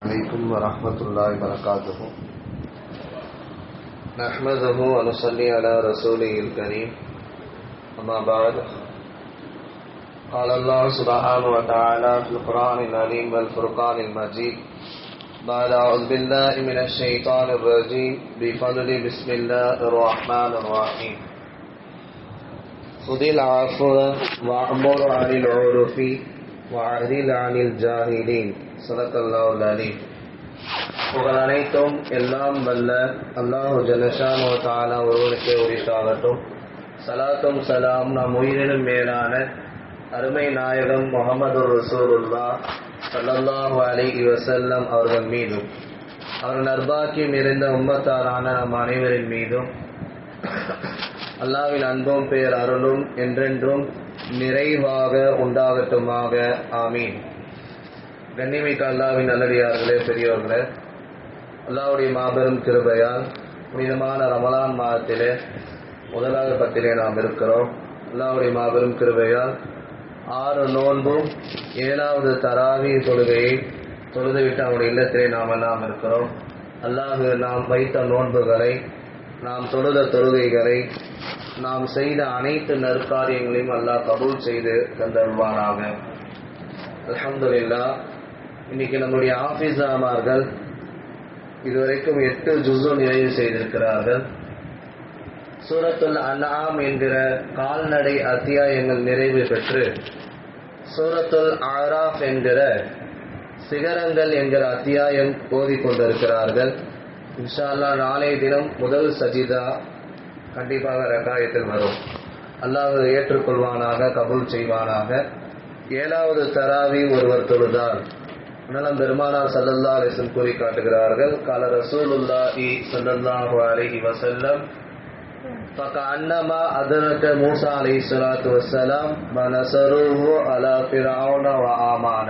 عليكم ورحمة الله وبركاته. نحمده ونصلي على رسوله الكريم. أما بعد، قال الله سبحانه وتعالى في القرآن العظيم والفرقان المجيد بعد أعوذ بالله من الشيطان الرجيم بفضل بسم الله الرحمن الرحيم. خذ العفو وأمر عن العرف وأعرض عن الجاهلين. ஸதகல்லாஹுல் அலீம். புகழ் அனைத்தும் எல்லாம் வல்ல அல்லாஹு ஜல்லஷானு வ தஆலா ஒருவனுக்கே உரித்தாகட்டும். ஸலாத்தும் ஸலாம் நம் உயிரினும் மேலான அருமை நாயகம் முஹம்மது ரசூலுல்லாஹ் ஸல்லல்லாஹு அலைஹி வஸல்லம் அவர்கள் மீதும் அவர் நற்பாக்கியம் நிறைந்த உம்மத்தாரான நம் அனைவரின் மீதும் அல்லாஹ்வின் அன்பும் பேர் அருளும் என்றென்றும் நிறைவாக உண்டாகட்டுமாக. ஆமீன். கண்ணியமிக்க அல்லாஹ்வின் நல்லடியார்களே, பெரியோர்களே, அல்லாஹ்வுடைய மாபெரும் கிருபையால் புனிதமான ரமலான் மாதத்திலே முதலாவது பத்திலே நாம் இருக்கிறோம். அல்லாஹ்வுடைய மாபெரும் கிருபையால் 6 நோன்பும் 7வது தராவி தொழுகையை தொழுதுவிட்டு அவனுடைய இல்லத்திலே நாம் எல்லாம் இருக்கிறோம். அல்லாஹ் நாம் வைத்த நோன்புகளை, நாம் தொழுத தொழுகைகளை, நாம் செய்த அனைத்து நற்காரியங்களையும் அல்லாஹ் கபூல் செய்து தந்தருவானாக. அல்ஹம்துலில்லாஹ். இன்னைக்கு நம்முடைய ஆஃபீஸாமார்கள் இதுவரைக்கும் 8 ஜுஸு நிறைவு செய்திருக்கிறார்கள். சூரத்துல் அன்ஆம் என்கிற கால்நடை அத்தியாயங்கள் நிறைவு பெற்று சூரத்துல் ஆராஃப் என்கிற சிகரங்கள் என்கிற அத்தியாயம் ஓதிக்கொண்டிருக்கிறார்கள். இன்ஷா அல்லாஹ் நாளைய தினம் முதல் சஜிதா கண்டிப்பாக ரகாயத்தில் வரும். அல்லாஹ் ஏற்றுக்கொள்வானாக, கபூல் செய்வானாக. 7வது தராவி ஒருவர் தொழுதால் நலம் பெருமானார் ஸல்லல்லாஹு அலைஹி வஸல்லம் கூறி காட்டுகிறார்கள். கால ரசூலுல்லாஹி ஸல்லல்லாஹு அலைஹி வஸல்லம் ஃபகஅன்னமா அதரக மூஸா அலைஹிஸ்ஸலாத்து வஸ்ஸலாம் வனஸருஹு அலா ஃபிரௌன வ ஆமான.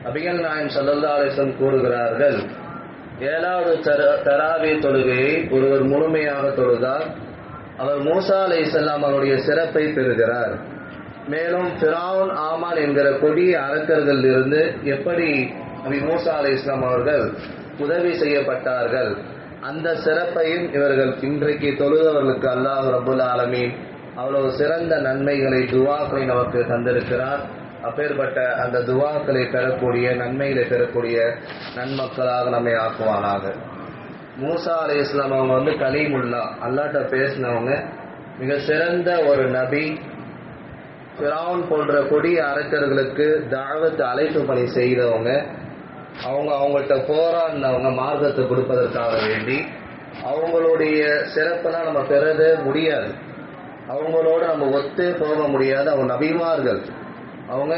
நபிகள் நாயகம் ஸல்லல்லாஹு அலைஹி வஸல்லம் கூறுகிறார்கள், 7வது தராவி தொழுகையை ஒருவர் முழுமையாக தொழுதால் அவர் மூஸா அலைஹிஸ்ஸலாம் அவருடைய சிறப்பை பெறுகிறார். மேலும் ஃபிரௌன், ஆமான் என்கிற கொடிய அரக்கர்கள் இருந்து எப்படி நபி மூஸா அலைஹிஸ்ஸலாம் அவர்கள் உதவி செய்யப்பட்டார்கள், அந்த சிறப்பையும் இவர்கள் இன்றைக்கு தொழுதவர்களுக்கு அல்லாஹ் ரப்புல் ஆலமீன் அவ்வளவு சிறந்த நன்மைகளை, துவாக்களை நமக்கு தந்திருக்கிறார். அப்பேற்பட்ட அந்த துவாக்களை பெறக்கூடிய, நன்மைகளை பெறக்கூடிய நன்மக்களாக நம்மை ஆக்குவானாக. மூஸா அலைஹிஸ்ஸலாம் அவங்க கலீமுல்லா, அல்லாஹ்ட்ட பேசினவங்க, மிக சிறந்த ஒரு நபி. ஃபிரௌன் போன்ற கொடிய அரக்கர்களுக்கு தாவத் அழைப்பு பணி செய்தவங்க. அவங்கள்ட்ட போராடினவங்க மார்க்கத்தை கொடுப்பதற்காக வேண்டி. அவங்களுடைய சிறப்பெல்லாம் நம்ம பெறவே முடியாது, அவங்களோட நம்ம ஒத்தே போக முடியாது. அவங்க நபிமார்கள், அவங்க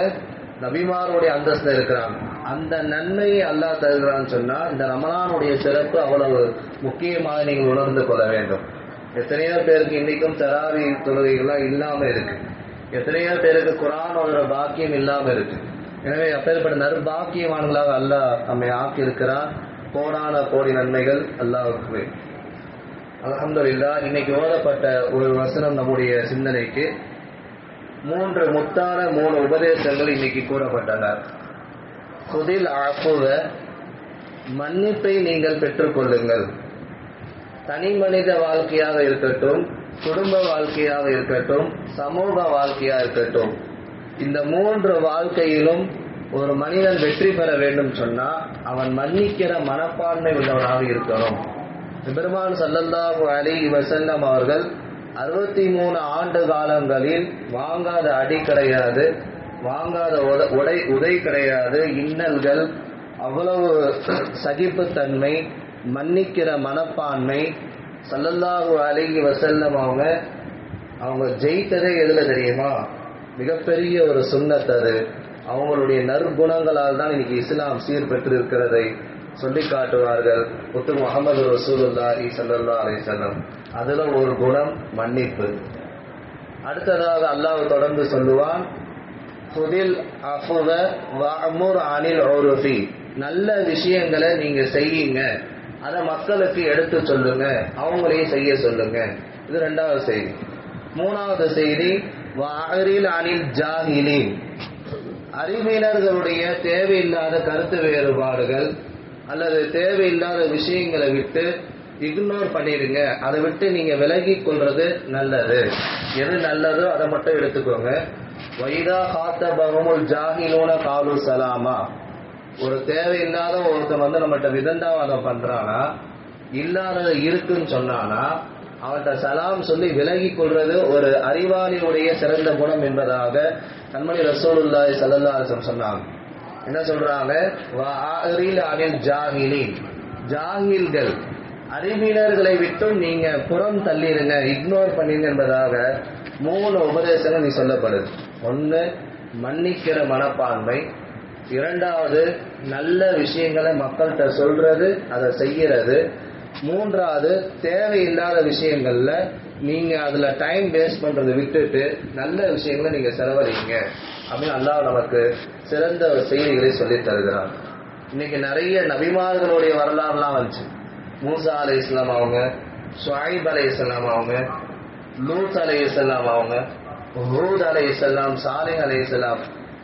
நபிமாருடைய அந்தஸ்தில் இருக்கிறாங்க. அந்த நன்மையை அல்லாஹ் தருகிறான்னு சொன்னா இந்த ரமலானுடைய சிறப்பு அவ்வளவு முக்கியமாக நீங்கள் உணர்ந்து கொள்ள வேண்டும். எத்தனையோ பேருக்கு இன்னைக்கும் தராவி தொழுகைகள்லாம் இல்லாம இருக்கு. எத்தனையோ பேருக்கு குர்ஆன் ஓதுற பாக்கியம் இல்லாம இருக்கு. எனவே அப்பேற்பட்ட நற்பாக்கியவான்களாக அல்லாஹ் நம்மை ஆக்கி இருக்கிறான். கோடான கோடி நன்மைகள் அல்லாஹ்வுக்கு. அல்ஹம்துலில்லாஹ். இன்னைக்கு ஓதப்பட்ட ஒரு வசனம் நம்முடைய சிந்தனைக்கு 3 முத்தான 3 உபதேசங்கள் இன்னைக்கு கூறப்பட்டன. குதில் அஃபுவ, மன்னிப்பை நீங்கள் பெற்றுக்கொள்ளுங்கள். தனி மனித வாழ்க்கையாக இருக்கட்டும், குடும்ப வாழ்க்கையாக இருக்கட்டும், சமூக வாழ்க்கையாக இருக்கட்டும், இந்த 3 வாழ்க்கையிலும் ஒரு மனிதன் வெற்றி பெற வேண்டும் சொன்னா அவன் மன்னிக்கிற மனப்பான்மை உள்ளவனாக இருக்கணும். பெருமான் ஸல்லல்லாஹு அலைஹி வஸல்லம் அவர்கள் 63 ஆண்டு காலங்களில் வாங்காத அடி கிடையாது, வாங்காத உதை கிடையாது. இன்னல்கள், அவ்வளவு சகிப்புத்தன்மை, மன்னிக்கிற மனப்பான்மை. ஸல்லல்லாஹு அலைஹி வஸல்லம் அவங்க ஜெயித்ததே எதுல தெரியுமா? மிகப்பெரிய ஒரு சுன்னத். அது அவங்களுடைய நற்குணங்களால் தான் இன்னைக்கு இஸ்லாம் சீர் பெற்று இருக்கிறதை சொல்லி காட்டுவார்கள். முத்து முஹம்மது ரசூலுல்லாஹி ஸல்லல்லாஹு அலைஹி வஸல்லம் அதுல ஒரு குணம் மன்னிப்பு. அடுத்ததாக அல்லாஹ் தொடர்ந்து சொல்லுவான், குதில் அஃபுவ வஅமுர் அனில் உருஃபி, நல்ல விஷயங்களை நீங்க செய்யுங்க, அதை மக்களுக்கு எடுத்து சொல்லுங்க, அவங்களையும் செய்ய சொல்லுங்க. இது 2வது செய்தி. 3வது செய்தி, வஅரில் அனில் ஜாஹிலீன், அறிவினர்களுடைய தேவையில்லாத கருத்து வேறுபாடுகள், அல்லது தேவையில்லாத விஷயங்களை விட்டு இக்னோர் பண்ணிடுங்க. அதை விட்டு நீங்க விலகி கொள்றது நல்லது. எது நல்லதோ அதை மட்டும் எடுத்துக்கோங்க. வைதா காத்தபகமுல் ஜாஹிலூன காலு சலாமா. ஒரு தேவையில்லாத ஒருத்தன் நம்மகிட்ட விதண்டாவாதம் பண்றானா, இல்லாதது இருக்குன்னு சொன்னானா, அவன்கிட்ட சலாம் சொல்லி விலகி கொள்றது ஒரு அறிவாளியுடைய சிறந்த குணம் என்பதாக கண்மணி ரசூலுல்லாஹி ஸல்லல்லாஹு அலைஹி வஸல்லம் சொன்னாங்க. என்ன சொல்றாங்க? ஜாஹில்கள் அறிவியலர்களை விட்டும் நீங்க புறம் தள்ளிடுங்க, இக்னோர் பண்ணிடுங்க என்பதாக 3 உபதேசங்கள் நீ சொல்லப்படுது. 1 மன்னிக்கிற மனப்பான்மை, 2வது நல்ல விஷயங்களை மக்கள்கிட்ட சொல்றது, அதை செய்யறது, 3வது தேவையில்லாத விஷயங்கள்ல நீங்க அதுல டைம் வேஸ்ட் பண்றதை விட்டுட்டு நல்ல விஷயங்களை நீங்க செலவழிங்க அப்படின்னு அல்லாஹ் நமக்கு சிறந்த செய்திகளை சொல்லி தருகிறார். இன்னைக்கு நிறைய நபிமார்களுடைய வரலாறுலாம் வந்துச்சு. மூசா அலைஹிஸ்ஸலாம் அவங்க, ஷுஐப் அலைஹிஸ்ஸலாம் அவங்க, லூத் அலைஹிஸ்ஸலாம் அவங்க, ஹூத் அலைஹிஸ்ஸலாம், சாலிஹ் அலைஹிஸ்ஸலாம்,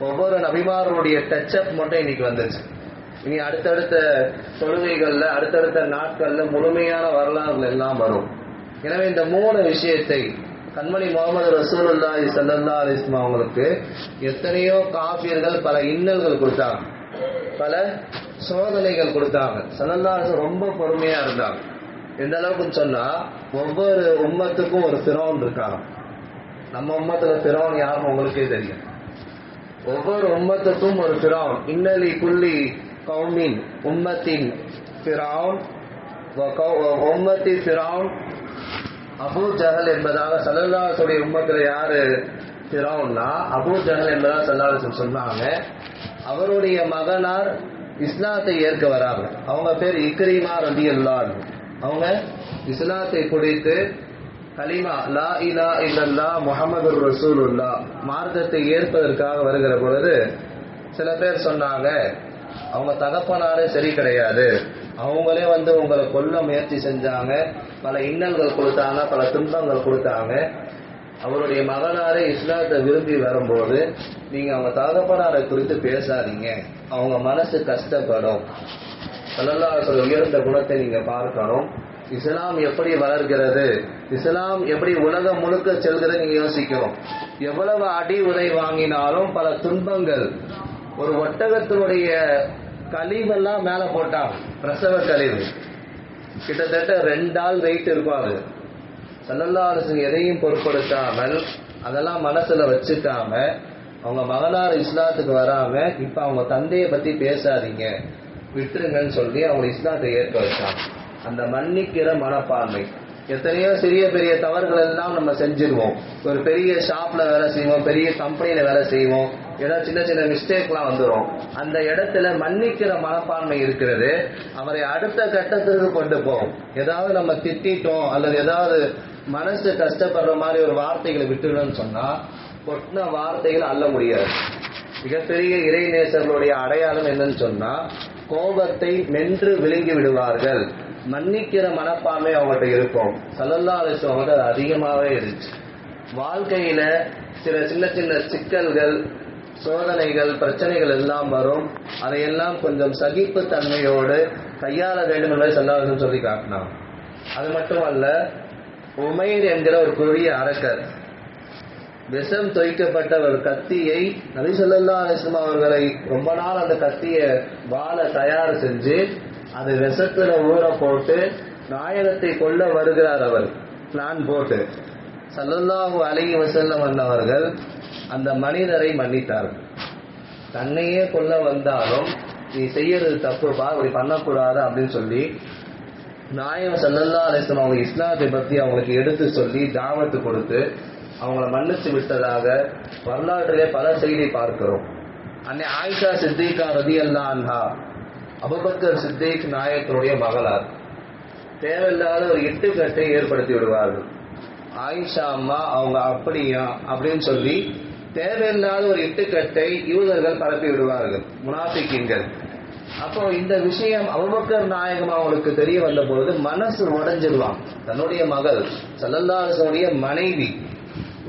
ஒவ்வொரு நபிமார்களுடைய டச்சப் மட்டும் இன்னைக்கு வந்துச்சு. இனி அடுத்தடுத்த தொழுகைகள்ல அடுத்தடுத்த நாட்கள்ல முழுமையான வரலாறுகள் எல்லாம் வரும். எனவே இந்த 3 விஷயத்தை கண்மணி முகமது ரசூலுல்லாஹி ஸல்லல்லாஹு அலைஹி வஸல்லம் அவங்களுக்கு எத்தனையோ காஃபிர்கள் பல இன்னல்கள் கொடுத்தாங்க, பல சோதனைகள் கொடுத்தாங்க. ஸல்லல்லாஹு அலைஹி வஸல்லம் ரொம்ப பொறுமையா இருந்தாங்க. எந்த அளவுக்கு சொன்னா, ஒவ்வொரு உம்மத்துக்கும் ஒரு ஃபிரௌன் இருக்காங்க. நம்ம உம்மத்துல ஃபிரௌன் யாருன்னு உங்களுக்கே தெரியும். ஒவ்வொரு உம்மத்துக்கும் ஒரு ஃபிரௌன். இன்னலி குல்லி கௌமின் உம்மத்தின் ஃபிரௌன் உம்மத்தி ஃபிரௌன் அபூ ஜஹல் என்பதாக ஸல்லல்லாஹு அலைஹி வஸல்லம் உம்மத்துல யாரு ஃபிரௌன்னா அபூ ஜஹல் என்பதாக ஸல்லல்லாஹு அலைஹி வஸல்லம் சொன்னாங்க. அவருடைய மகனார் இஸ்லாத்தை ஏற்க வராங்க. அவங்க பேர் இக்ரிமா ரலியல்லாஹு அன்ஹு. அவங்க இஸ்லாத்தை குடித்து கலிமா லா இலாஹ இல்லல்லாஹ் முஹம்மதுர் ரசூலுல்லாஹ் மார்க்கத்தை ஏற்பதற்காக வருகிற பொழுது சில பேர் சொன்னாங்க, அவங்க தகப்பனாரே சரி கிடையாது, அவங்களே உங்களை கொல்ல முயற்சி செஞ்சாங்க, பல இன்னல்கள் கொடுத்தாங்க, பல துன்பங்கள் கொடுத்தாங்க. அவருடைய மகனாரே இஸ்லாத்தை விரும்பி வரும்போது நீங்க அவங்க தகப்பனாரை குறித்து பேசாதீங்க, அவங்க மனசு கஷ்டப்படும். ஸல்லல்லாஹு அலைஹி வஸல்லம் உயர்ந்த குணத்தை நீங்க பார்க்கணும். இஸ்லாம் எப்படி வளர்கிறது, இஸ்லாம் எப்படி உலகம் முழுக்க செல்கிறது நீங்க யோசிக்கணும். எவ்வளவு அடி உதை வாங்கினாலும் பல துன்பங்கள். ஒரு ஒட்டகத்தினுடைய கழிவெல்லாம் மேல போட்டாங்க, பிரசவ கழிவு கிட்டத்தட்ட 2 ஆள் வெயிட் இருக்கும். அது ஸல்லல்லாஹு அலைஹி வஸல்லம் எதையும் பொருட்படுத்தாமல் அதெல்லாம் மனசுல வச்சுக்காம அவங்க மகனார் இஸ்லாத்துக்கு வராம இப்ப அவங்க தந்தையை பத்தி பேசாதீங்க, விட்டுருங்கன்னு சொல்லி அவங்க இஸ்லாத்தை ஏற்க வச்சாங்க. அந்த மன்னிக்கிற மனப்பான்மை. எத்தனையோ சிறிய பெரிய தவறுகள் எல்லாம் நம்ம செஞ்சிருவோம். ஒரு பெரிய ஷாப்ல வேலை செய்வோம், பெரிய கம்பெனியில வேலை செய்வோம், ஏதாவது சின்ன சின்ன மிஸ்டேக்லாம் வந்துடும். அந்த இடத்துல மன்னிக்கிற மனப்பான்மை இருக்கிறது, அவரை அடுத்த கட்டத்திற்கு கொண்டு போகும். ஏதாவது நம்ம திட்டோம் அல்லது ஏதாவது மனசு கஷ்டப்படுற மாதிரி ஒரு வார்த்தைகளை விட்டுணும்னு சொன்னா கொட்டின வார்த்தைகள் அள்ள முடியாது. மிகப்பெரிய இறைநேசர்களுடைய அடையாளம் என்னன்னு சொன்னா, கோபத்தை மென்று விழுங்கி விடுவார்கள். மன்னிக்கிற மனப்பான்மை அவங்கள்ட்ட இருக்கும். ஸல்லல்லாஹு அலைஹி வஸல்லம் அது அதிகமாகவே இருந்துச்சு. வாழ்க்கையில சில சின்ன சின்ன சிக்கல்கள், சோதனைகள், பிரச்சனைகள் எல்லாம் வரும். அதையெல்லாம் கொஞ்சம் சகிப்பு தன்மையோடு கையாள வேண்டும் என்பதை ஸல்லல்லாஹு அலைஹி வஸல்லம் சொல்லி காட்டினாங்க. அது மட்டுமல்ல, உமைர் என்கிற ஒரு பெரிய அரக்கர் விஷம் தொய்க்கப்பட்ட ஒரு கத்தியை நபி ஸல்லல்லாஹு அலைஹி வஸல்லம் அவர்களை ரொம்ப நாள் அந்த கத்தியை வாழ தயார் செஞ்சு அது விஷத்துல ஊற போட்டு நாயகத்தை கொல்ல வருகிறார். அவர் பிளான் போட்டு ஸல்லல்லாஹு அலைஹி வஸல்லம் அவர்கள் அந்த மனிதரை மன்னித்தார்கள். தன்னையே கொல்ல வந்தாலும் நீ செய்யறது தப்புப்பா, அப்படி பண்ணக்கூடாது அப்படின்னு சொல்லி நாயகம் ஸல்லல்லாஹு அலைஹி வஸல்லம் அவங்க இஸ்லாத்தை பத்தி அவங்களுக்கு எடுத்து சொல்லி தாவத்து கொடுத்து அவங்கள மன்னிச்சு விட்டதாக வரலாற்றிலே பல செய்தி பார்க்கிறோம். அன்னை ஆயிஷா சித்திகா ரலியல்லாஹு அன்ஹா, அபூபக்கர் சித்திக் நாயகனுடைய மகளார், தேவையில்லாத ஒரு இட்டுக்கட்டை ஏற்படுத்தி விடுவார்கள். ஆயிஷா அம்மா அவங்க அப்படியா அப்படின்னு சொல்லி தேவையில்லாத ஒரு இட்டுக்கட்டை யூதர்கள் பரப்பி விடுவார்கள், முனாஃபிக்கீன்கள். அப்போ இந்த விஷயம் அபூபக்கர் நாயகம் அவங்களுக்கு தெரிய வந்த பொழுது மனசு உடைஞ்சிடுவாங்க. தன்னுடைய மகள் ஸல்லல்லாஹு அலைஹி வஸல்லம் மனைவி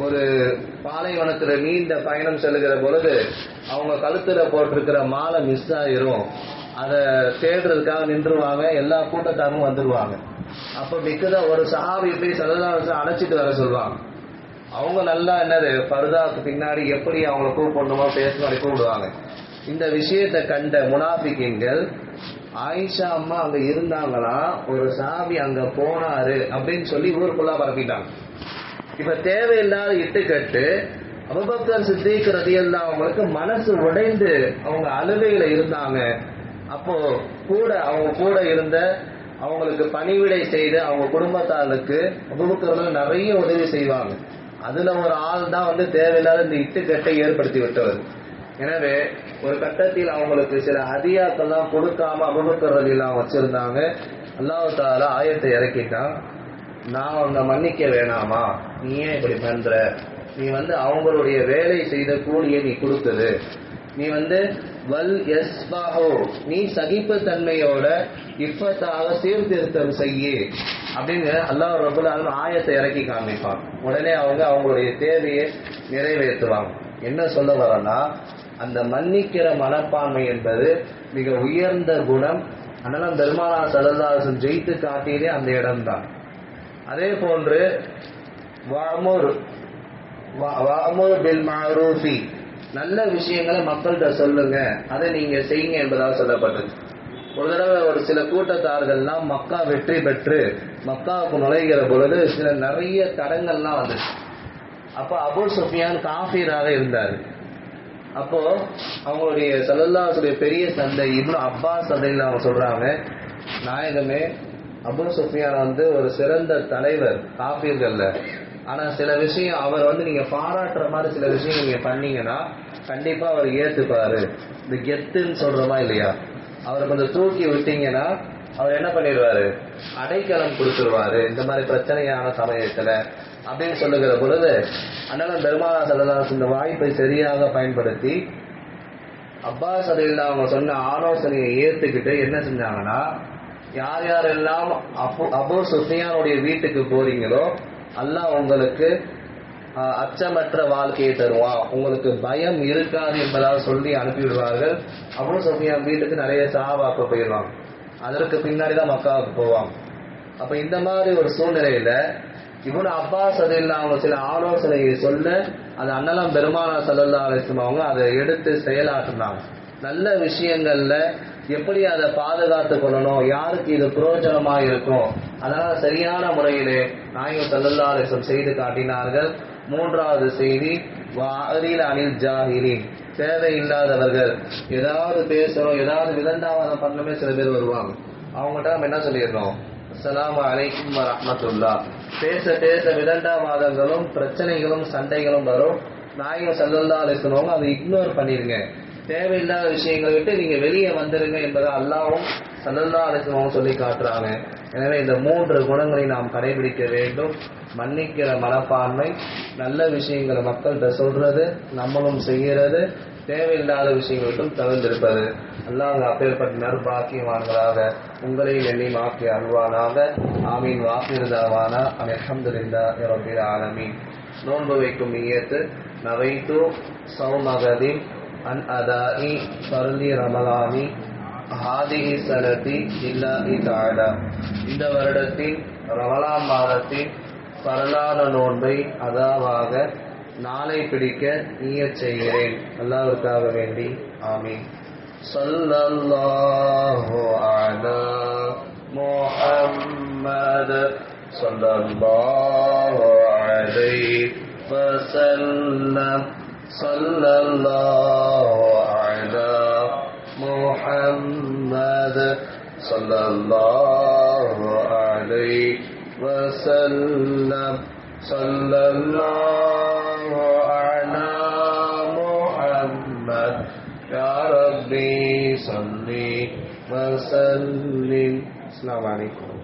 ஒரு பாலைவனத்துல நீண்ட பயணம் செல்லுகிற பொழுது அவங்க கழுத்துல போட்டிருக்கிற மாலை மிஸ் ஆயிரும், அதை தேடுறதுக்காக நின்றுவாங்க. எல்லா கூட்டத்தாரும் வந்துடுவாங்க. அப்போ மிக்கதா ஒரு சஹாபி போய் ஸல்லல்லாஹு அலைஹி வஸல்லம் அழைச்சிட்டு வர சொல்லுவாங்க. அவங்க நல்லா என்னது பர்தாக்கு பின்னாடி எப்படி அவங்கள கூப்பிடணுமோ பேசுவாங்க கூப்பிடுவாங்க. இந்த விஷயத்தை கண்ட முனாஃபிகீன்கள் ஆயிஷா அம்மா அங்க இருந்தாங்களா, ஒரு சஹாபி அங்க போனாரு அப்படின்னு சொல்லி ஊருக்குள்ள பரப்பிட்டாங்க. இப்ப தேவையில்லாத இட்டுக்கட்டு அபூபக்கர் சித்திக் ரலியல்லாஹு அவங்களுக்கு மனசு உடைந்து அவங்க அழுகையில இருந்தாங்க. அப்போ அவங்க கூட இருந்த அவங்களுக்கு பணிவிடை செய்து அவங்க குடும்பத்தாருக்கு அபூபக்கர் நிறைய உதவி செய்வாங்க. அதுல ஒரு ஆள் தான் தேவையில்லாத இந்த இட்டுக்கட்டை ஏற்படுத்தி விட்டவர். எனவே ஒரு கட்டத்தில் அவங்களுக்கு சில ஹதியாக்கெல்லாம் கொடுக்காம அபூபக்கர் ரலியல்லாஹு வச்சிருந்தாங்க. அல்லாஹ் தஆலா ஆயத்தை இறக்கிட்டான், நான் உன்னை மன்னிக்க வேணாமா, நீ ஏன் இப்படி பண்ற, நீ அவங்களுடைய வேலை செய்த கூலியை நீ கொடுத்தது, நீ வல் யஸ்பாஹு நீ சகிப்பு தன்மையோட இஃபத்தாக சீர்திருத்தம் செய்யு அப்படின்னு அல்லாஹ் ரப்பல் ஆலமீன் ஆயத்தை இறக்கி காமிப்பான். உடனே அவங்களுடைய தேவையை நிறைவேற்றுவாங்க. என்ன சொல்ல வரனா, அந்த மன்னிக்கிற மனப்பான்மை என்பது மிக உயர்ந்த குணம். அதனால பெருமானார் ஸல்லல்லாஹு அலைஹி வஸல்லம் ஜெயித்து காட்டியதே அந்த இடம்தான். அதே போன்று வஅமுர் பில் மஅரூஃபி நல்ல விஷயங்களை மக்கள்கிட்ட சொல்லுங்க, அதை நீங்க செய்யுங்க என்பதாக சொல்லப்பட்டது. ஒரு தடவை ஒரு சில கூட்டத்தார்கள்லாம் மக்கா வெற்றி பெற்று மக்காவுக்கு நுழைகிற பொழுது சில நிறைய தடங்கள்லாம் வந்துச்சு. அப்போ அபூ சுஃபியான் காஃபிராக இருந்தார். அப்போ அவங்களுடைய ஸல்லல்லாஹு அலைஹி பெரிய தந்தை இப்னு அப்பாஸ் அப்படின்னு அவங்க சொல்றாங்க, நாயகமே அபூ சுஃபியான் ஒரு சிறந்த தலைவர் காஃபிர்கள்ல, ஆனா சில விஷயம் அவர் நீங்க பாராட்டுற மாதிரி சில விஷயம் நீங்க பண்ணீங்கன்னா கண்டிப்பா அவர் ஏத்துப்பாரு. இந்த கெத்துன்னு சொல்றோமா இல்லையா, அவரை கொஞ்சம் தூக்கி விட்டீங்கன்னா அவர் என்ன பண்ணிடுவாரு, அடைக்கலம் கொடுத்துருவாரு இந்த மாதிரி பிரச்சனையான சமயத்துல அப்படின்னு சொல்லுகிற பொழுது, அதனால பெருமானார் ஸல்லல்லாஹு அலைஹி வஸல்லம் இந்த வாய்ப்பை சரியாக பயன்படுத்தி அப்பாஸ் ரலியல்லாஹு அவங்க சொன்ன ஆலோசனையை ஏத்துக்கிட்டு என்ன செஞ்சாங்கன்னா, யார் யாரெல்லாம் அபூ சுஃபியானுடைய வீட்டுக்கு போறீங்களோ அல்லாஹ் உங்களுக்கு அச்சமற்ற வாழ்க்கையை தருவான், உங்களுக்கு பயம் இருக்காது என்பதாக சொல்லி அனுப்பிவிடுவார்கள். அபூ சுஃபியான் வீட்டுக்கு நிறைய சஹாபாக்கள் போயிடுவாங்க. அதற்கு பின்னாடி தான் மக்காவுக்கு போவாங்க. அப்ப இந்த மாதிரி ஒரு சூழ்நிலையில இப்னு அப்பாஸ் ரலியல்லாஹு அவங்க சில ஆலோசனையை சொல்ல அது அண்ணலம் பெருமானார் ஸல்லல்லாஹு அலைஹி வஸல்லம் அவங்க அதை எடுத்து செயலாற்றினாங்க. நல்ல விஷயங்கள்ல எப்படி அதை பாதுகாத்து கொள்ளணும், யாருக்கு இது பிரயோஜனமா இருக்கும், அதனால சரியான முறையிலே நாயகம் ஸல்லல்லாஹு அலைஹி வஸல்லம் செய்து காட்டினார்கள். மூன்றாவது செய்தி, வஅரில் அனில் ஜாஹிலீன் தேவையில்லாதவர்கள் ஏதாவது பேசணும், ஏதாவது விதண்டாவாதம் பண்ணவே சில பேர் வருவாங்க. அவங்ககிட்ட நம்ம என்ன சொல்லிடணும், அஸ்ஸலாமு அலைக்கும் வரஹ்மத்துல்லாஹ். பேச பேச விதண்டாவாதங்களும் பிரச்சனைகளும் சண்டைகளும் வரும். நாயகம் ஸல்லல்லாஹு அலைஹி வஸல்லம் அதை இக்னோர் பண்ணிருங்க, தேவையில்லாத விஷயங்களை விட்டு நீங்க வெளியே வந்துருங்க என்பதை அல்லாஹ்வும் ஸல்லல்லாஹு அலைஹி வஸல்லம் சொல்லி காட்டுறாங்க. எனவே இந்த மூன்று குணங்களை நாம் கடைபிடிக்க வேண்டும். மன்னிக்கிற மனப்பான்மை, நல்ல விஷயங்களை மக்கள்கிட்ட சொல்றது, நம்மளும் செய்கிறது, தேவையில்லாத விஷயங்களுக்கும் தவிர்த்திருப்பது. அல்லாஹ் அப்பேற்பட்ட நற்பாக்கியவான்களாக உங்களையும் என்னையும் ஆக்கி அருள்வானாக. ஆமீன். வாக்கிருதாவான அல்ஹம்துலில்லாஹி ரப்பில் ஆலமீன். நோன்பு வைக்கும் நியத்து, நவைத்து சௌமகதின் அன் அதாஇ ஃபர்லி ரமலானி ஹாதிஹி ஸனதி லில்லாஹி தஆலா. இந்த வருடத்தின் ரமலான் மாதத்தின் பரலான நோன்பை அதாவாக நாளை பிடிக்க நியத் செய்கிறேன், அல்லாஹ்வுக்காக வேண்டி. ஆமீன். ஸல்லல்லாஹு அலா முஹம்மத் ஸல்லல்லாஹு அலைஹி வஸல்லம். ஸல்லல்லாஹு அலா முஹம்மத் ஸல்லல்லாஹு அலைஹி வஸல்லம். ஸல்லல்லாஹு அலா முஹம்மத் யா ரப்பி ஸல்லி வஸல்லிம். அஸ்ஸலாமு அலைக்கும்.